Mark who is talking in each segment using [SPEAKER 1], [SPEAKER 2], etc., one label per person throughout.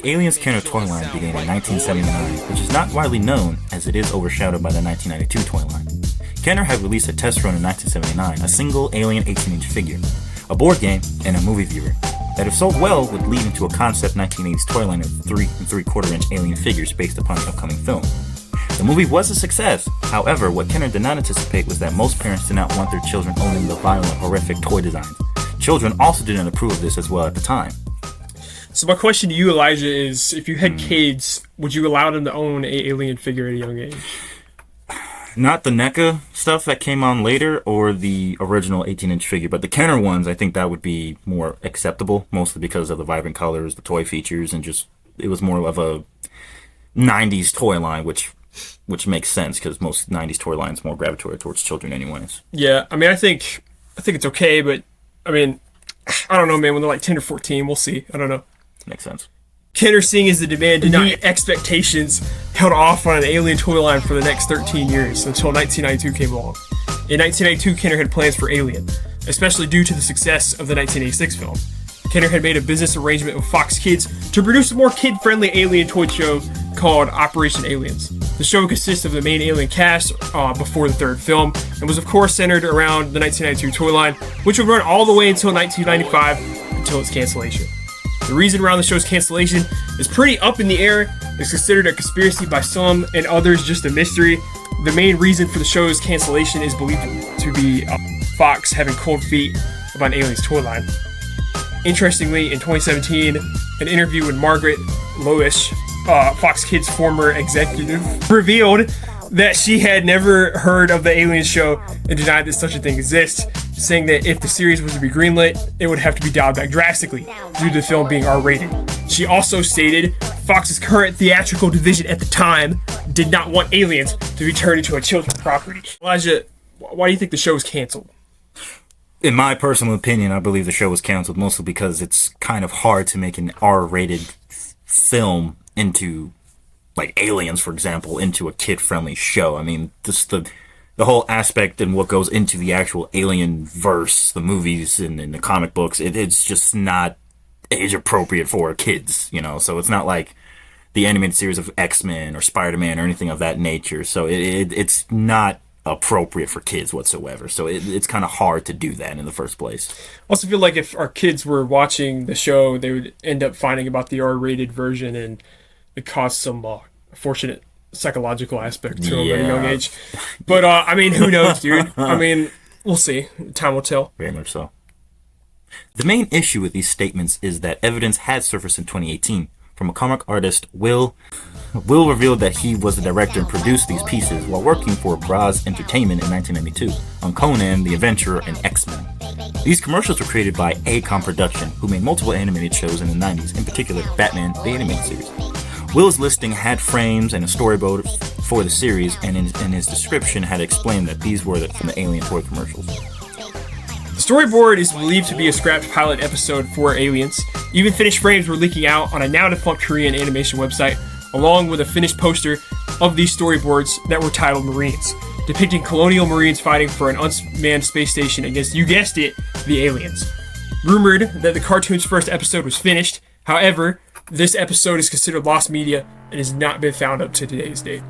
[SPEAKER 1] The Aliens Kenner toy line began in 1979, which is not widely known as it is overshadowed by the 1992 toy line. Kenner had released a test run in 1979, a single Alien 18-inch figure, a board game, and a movie viewer, that if sold well would lead into a concept 1980s toy line of 3 3/4-inch Alien figures based upon the upcoming film. The movie was a success. However, what Kenner did not anticipate was that most parents did not want their children owning the violent, horrific toy designs. Children also didn't approve of this as well at the time.
[SPEAKER 2] So my question to you, Elijah, is if you had kids, would you allow them to own an alien figure at a young age?
[SPEAKER 1] Not the NECA stuff that came on later or the original 18-inch figure, but the Kenner ones, I think that would be more acceptable, mostly because of the vibrant colors, the toy features, and just it was more of a 90s toy line, which makes sense because most 90s toy lines more gravitated towards children anyways.
[SPEAKER 2] Yeah, I mean, I think it's okay, but I mean, I don't know, man. When they're like 10 or 14, we'll see. I don't know.
[SPEAKER 1] Makes sense.
[SPEAKER 2] Kenner, seeing as the demand did not meet expectations, held off on an alien toy line for the next 13 years until 1992 came along. In 1992, Kenner had plans for Alien, especially due to the success of the 1986 film. Kenner had made a business arrangement with Fox Kids to produce a more kid-friendly alien toy show called Operation Aliens. The show consists of the main alien cast before the third film, and was of course centered around the 1992 toy line, which would run all the way until 1995, until its cancellation. The reason around the show's cancellation is pretty up in the air. It's considered a conspiracy by some, and others just a mystery. The main reason for the show's cancellation is believed to be Fox having cold feet about an aliens toy line. Interestingly, in 2017, an interview with Margaret Loesch, Fox Kids' former executive, revealed that she had never heard of the Aliens show and denied that such a thing exists, saying that if the series was to be greenlit, it would have to be dialed back drastically due to the film being R-rated. She also stated Fox's current theatrical division at the time did not want Aliens to be turned into a children's property. Elijah, why do you think the show was canceled?
[SPEAKER 1] In my personal opinion, I believe the show was canceled mostly because it's kind of hard to make an R-rated film into, like Aliens, for example, into a kid-friendly show. I mean, just the whole aspect and what goes into the actual Alien verse, the movies and the comic books, it's just not age-appropriate for kids, you know? So it's not like the animated series of X-Men or Spider-Man or anything of that nature. So it's not appropriate for kids whatsoever. So it's kind of hard to do that in the first place.
[SPEAKER 2] I also feel like if our kids were watching the show, they would end up finding about the R-rated version, and it caused some unfortunate psychological aspect to them at a young age. But I mean, who knows, dude? I mean, we'll see. Time will tell.
[SPEAKER 1] Very much so. The main issue with these statements is that evidence had surfaced in 2018 from a comic artist. Will revealed that he was the director and produced these pieces while working for Braz Entertainment in 1992 on Conan the Adventurer and X-Men. These commercials were created by ACOM Production, who made multiple animated shows in the 90s, in particular Batman the Animated Series. Will's listing had frames and a storyboard for the series, and in his description had explained that these were from the Alien toy commercials.
[SPEAKER 2] The storyboard is believed to be a scrapped pilot episode for Aliens. Even finished frames were leaking out on a now-defunct Korean animation website, along with a finished poster of these storyboards that were titled Marines, depicting colonial Marines fighting for an unmanned space station against, you guessed it, the aliens. Rumored that the cartoon's first episode was finished. However, this episode is considered lost media and has not been found up to today's date.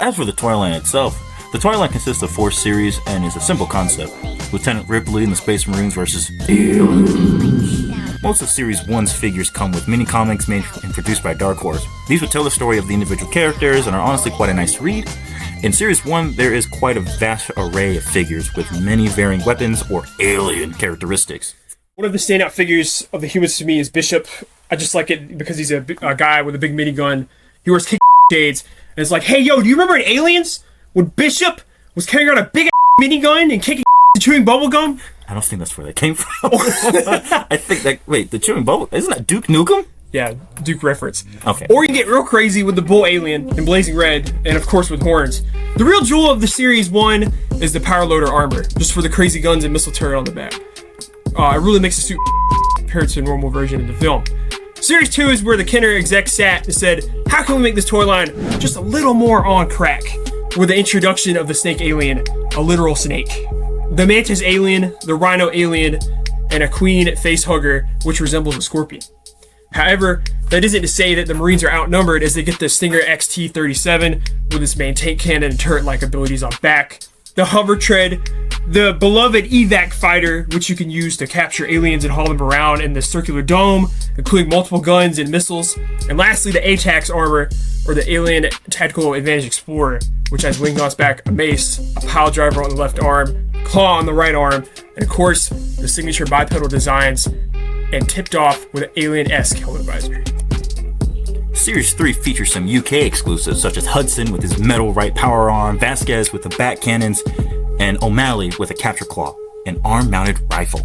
[SPEAKER 1] As for the toy line itself, the toy line consists of 4 series and is a simple concept. Lieutenant Ripley and the Space Marines versus aliens. Most of Series 1's figures come with mini-comics made and produced by Dark Horse. These would tell the story of the individual characters and are honestly quite a nice read. In Series 1, there is quite a vast array of figures with many varying weapons or alien characteristics.
[SPEAKER 2] One of the standout figures of the humans to me is Bishop. I just like it because he's a guy with a big minigun. He wears kick shades, and it's like, hey, yo, do you remember in Aliens when Bishop was carrying around a big minigun and kicking and chewing bubblegum?
[SPEAKER 1] I don't think that's where that came from. I think that, wait, the chewing bubble, isn't that Duke Nukem?
[SPEAKER 2] Yeah, Duke reference.
[SPEAKER 1] Okay.
[SPEAKER 2] Or you can get real crazy with the bull alien in blazing red, and of course with horns. The real jewel of the Series 1 is the power loader armor, just for the crazy guns and missile turret on the back. It really makes the suit compared to a normal version in the film. Series 2 is where the Kenner exec sat and said, how can we make this toy line just a little more on crack? With the introduction of the snake alien, a literal snake. The mantis alien, the rhino alien, and a queen face hugger, which resembles a scorpion. However, that isn't to say that the Marines are outnumbered, as they get the Stinger XT-37 with its main tank cannon and turret-like abilities on back, the hover tread, the beloved evac fighter, which you can use to capture aliens and haul them around, and the circular dome, including multiple guns and missiles, and lastly the ATAX armor, or the Alien Tactical Advantage Explorer, which has wing on its back, a mace, a pile driver on the left arm, claw on the right arm, and of course the signature bipedal designs, and tipped off with an alien-esque helmet visor.
[SPEAKER 1] Series 3 features some UK exclusives such as Hudson with his metal right power arm, Vasquez with the bat cannons, and O'Malley with a capture claw, an arm-mounted rifle.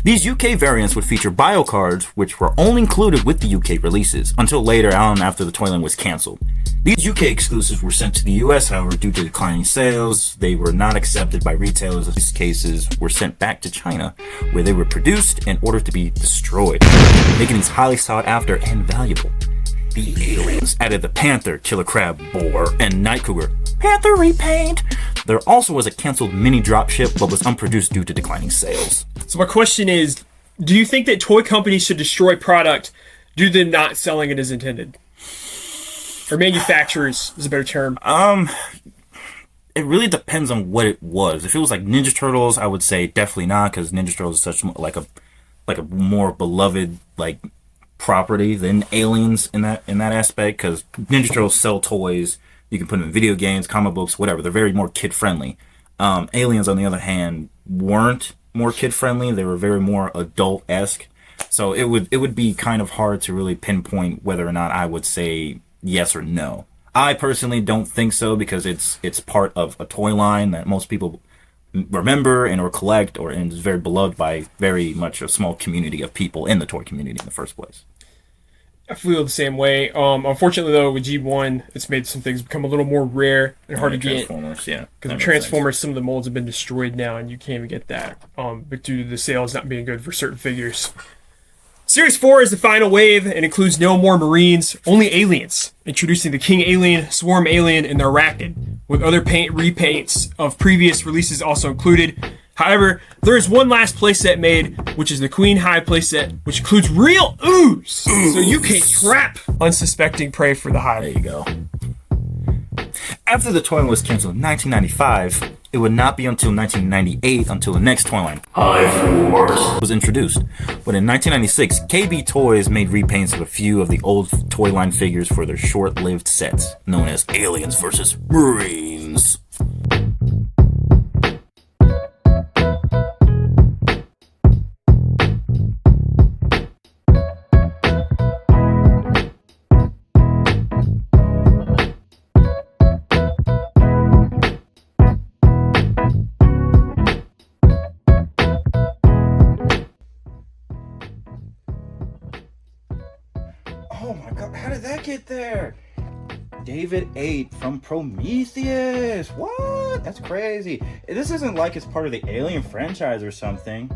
[SPEAKER 1] These UK variants would feature bio cards, which were only included with the UK releases, until later on after the toy line was cancelled. These UK exclusives were sent to the US, however, due to declining sales. They were not accepted by retailers. These cases were sent back to China, where they were produced in order to be destroyed, making these highly sought after and valuable. The aliens added the Panther, Killer Crab, Boar, and Night Cougar Panther repaint. There also was a cancelled mini dropship, but was unproduced due to declining sales.
[SPEAKER 2] So my question is, do you think that toy companies should destroy product due to not selling it as intended? Or manufacturers is a better term.
[SPEAKER 1] It really depends on what it was. If it was like Ninja Turtles, I would say definitely not, because Ninja Turtles is such like a more beloved like property than Aliens in that aspect, because Ninja Turtles sell toys. You can put them in video games, comic books, whatever. They're very more kid friendly. Aliens, on the other hand, weren't more kid friendly. They were very more adult-esque. So it would be kind of hard to really pinpoint whether or not I would say yes or no. I personally don't think so, because it's part of a toy line that most people remember and or collect, and is very beloved by very much a small community of people in the toy community in the first place.
[SPEAKER 2] I feel the same way. Unfortunately, though, with G1, it's made some things become a little more rare and hard to get.
[SPEAKER 1] Transformers, yeah.
[SPEAKER 2] Because the Transformers, some of the molds have been destroyed now, and you can't even get that. But due to the sales not being good for certain figures. Series 4 is the final wave and includes no more Marines, only aliens, introducing the King Alien, Swarm Alien, and the Arachnid, with other repaints of previous releases also included. However, there is one last playset made, which is the Queen Hive playset, which includes real ooze, so you can trap unsuspecting prey for the hive.
[SPEAKER 1] There you go. After the toy line was canceled in 1995, it would not be until 1998 until the next toy line, Hive Wars, was introduced. But in 1996, KB Toys made repaints of a few of the old toy line figures for their short-lived sets, known as Aliens vs. Marines. Oh my god, how did that get there? David 8 from Prometheus. What? That's crazy. This isn't like it's part of the Alien franchise or something.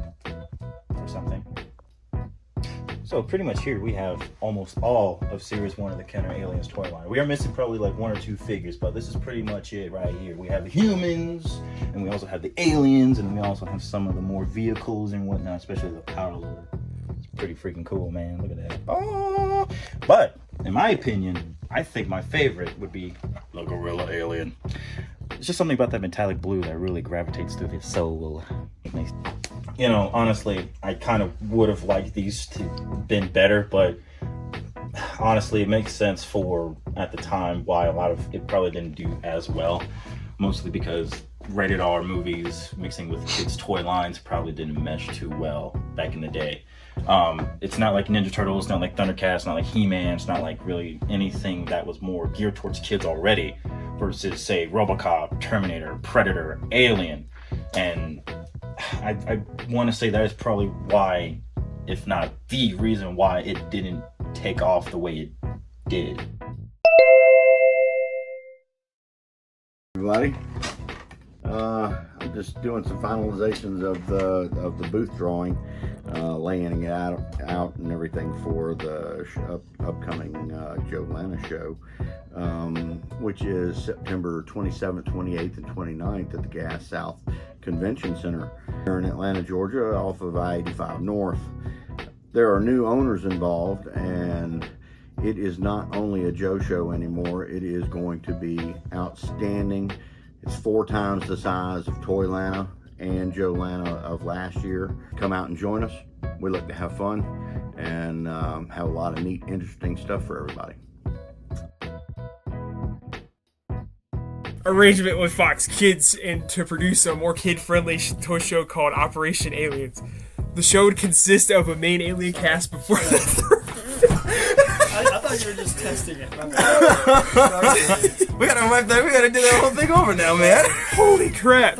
[SPEAKER 1] So pretty much here we have almost all of Series 1 of the Kenner Aliens toy line. We are missing probably like one or two figures, but this is pretty much it right here. We have the humans, and we also have the aliens, and we also have some of the more vehicles and whatnot, especially the power loader. It's pretty freaking cool, man. Look at that. Oh! But in my opinion, I think my favorite would be the Gorilla Alien. It's just something about that metallic blue that really gravitates to the soul. You know, honestly, I kind of would have liked these to been better, but honestly, it makes sense for, at the time, why a lot of it probably didn't do as well. Mostly because rated R movies mixing with kids' toy lines probably didn't mesh too well back in the day. It's not like Ninja Turtles, not like Thundercats, not like He-Man, it's not like really anything that was more geared towards kids already versus, say, RoboCop, Terminator, Predator, Alien. And I want to say that is probably why, if not the reason why, it didn't take off the way it did.
[SPEAKER 3] Everybody, I'm just doing some finalizations of the booth drawing, laying it out and everything for the upcoming Joe Lana show, which is September 27th, 28th, and 29th at the Gas South Convention Center here in Atlanta, Georgia, off of I-85 North. there are new owners involved, and it is not only a Joe show anymore. It is going to be outstanding. It's 4 times the size of Toylanta and Joe Lana of last year. Come out and join us. We look to have fun and have a lot of neat, interesting stuff for everybody.
[SPEAKER 2] Arrangement with Fox Kids and to produce a more kid-friendly toy show called Operation Aliens. The show would consist of a main alien cast before the
[SPEAKER 4] I thought you were just testing it.
[SPEAKER 1] We gotta do that whole thing over now, man.
[SPEAKER 2] Holy crap!